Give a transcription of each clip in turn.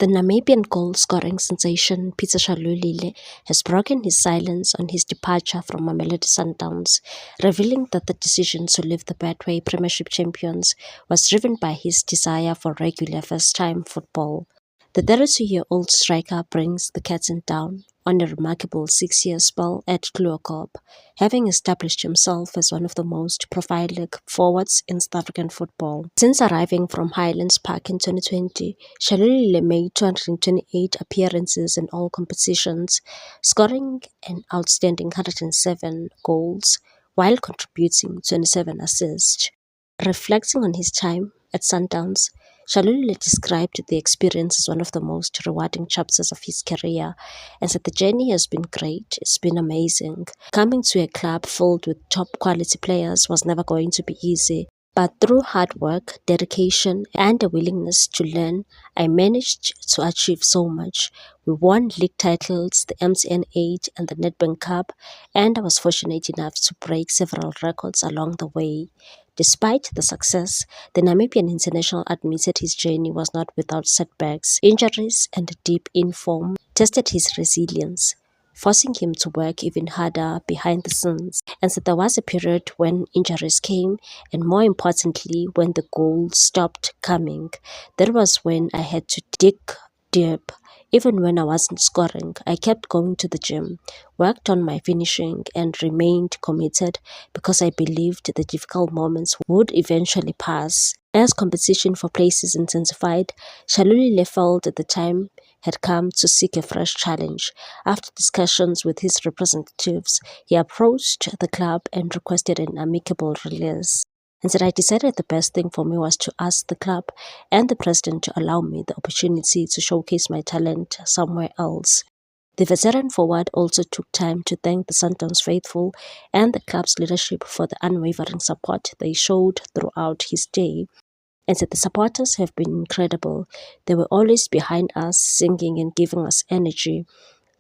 The Namibian goal-scoring sensation Peter Shalulile has broken his silence on his departure from Mamelodi Sundowns, revealing that the decision to leave the Betway Premiership champions was driven by his desire for regular first-time football. The 32-year-old striker brings the curtain down on a remarkable 6-year spell at Kleurkop, having established himself as one of the most prolific forwards in South African football. Since arriving from Highlands Park in 2020, Shalulile made 228 appearances in all competitions, scoring an outstanding 107 goals while contributing 27 assists. Reflecting on his time at Sundowns, Shalulile described the experience as one of the most rewarding chapters of his career and said the journey has been great, it's been amazing. Coming to a club filled with top quality players was never going to be easy, but through hard work, dedication, and a willingness to learn, I managed to achieve so much. We won league titles, the MTN 8 and the Nedbank Cup, and I was fortunate enough to break several records along the way. Despite the success, the Namibian international admitted his journey was not without setbacks. Injuries and a dip in form tested his resilience, forcing him to work even harder behind the scenes. And so there was a period when injuries came, and more importantly, when the goals stopped coming. That was when I had to dig deep. Even when I wasn't scoring, I kept going to the gym, worked on my finishing, and remained committed because I believed the difficult moments would eventually pass. As competition for places intensified, Shalulile felt the time had come to seek a fresh challenge. After discussions with his representatives, he approached the club and requested an amicable release. And said, I decided the best thing for me was to ask the club and the president to allow me the opportunity to showcase my talent somewhere else. The veteran forward also took time to thank the Sundowns faithful and the club's leadership for the unwavering support they showed throughout his stay, and said the supporters have been incredible. They were always behind us, singing and giving us energy.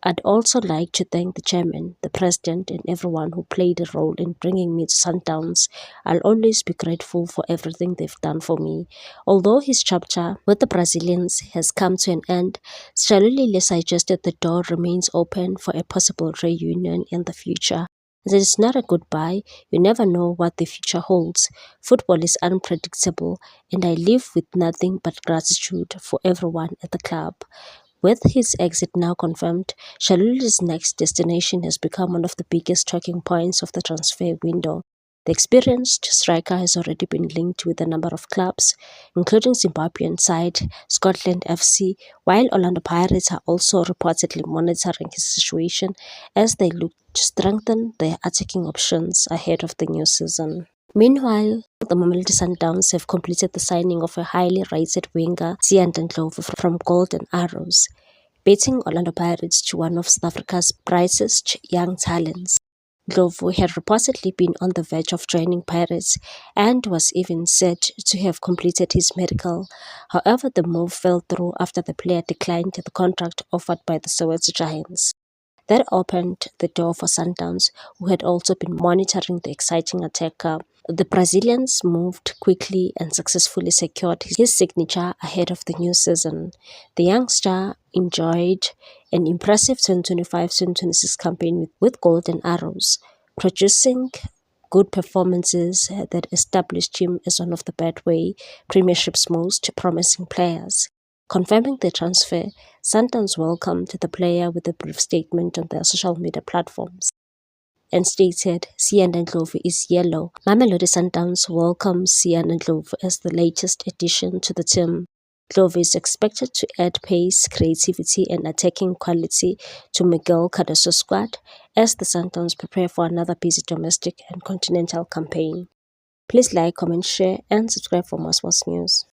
I'd also like to thank the chairman, the president, and everyone who played a role in bringing me to Sundowns. I'll always be grateful for everything they've done for me. Although his chapter with the Brazilians has come to an end, Shalulile suggested the door remains open for a possible reunion in the future. It is not a goodbye. You never know what the future holds. Football is unpredictable, and I live with nothing but gratitude for everyone at the club. With his exit now confirmed, Shalulile's next destination has become one of the biggest talking points of the transfer window. The experienced striker has already been linked with a number of clubs, including Zimbabwean side Scotland FC, while Orlando Pirates are also reportedly monitoring his situation as they look to strengthen their attacking options ahead of the new season. Meanwhile, the Mamelodi Sundowns have completed the signing of a highly rated winger, Sian Ndlovu from Golden Arrows, beating Orlando Pirates to one of South Africa's brightest young talents. Ndlovu had reportedly been on the verge of joining Pirates and was even said to have completed his medical. However, the move fell through after the player declined the contract offered by the Soweto Giants. That opened the door for Sundowns, who had also been monitoring the exciting attacker. The Brazilians moved quickly and successfully secured his signature ahead of the new season. The young star enjoyed an impressive 2025-2026 campaign with Golden Arrows, producing good performances that established him as one of the Betway Premiership's most promising players. Confirming the transfer, Sundowns welcomed the player with a brief statement on their social media platforms and stated, Sian Ndlovu is yellow. Mamelodi Sundowns welcomes Sian Ndlovu as the latest addition to the team. Ndlovu is expected to add pace, creativity, and attacking quality to Miguel Cardoso's squad as the Sundowns prepare for another busy domestic and continental campaign. Please like, comment, share, and subscribe for more sports news.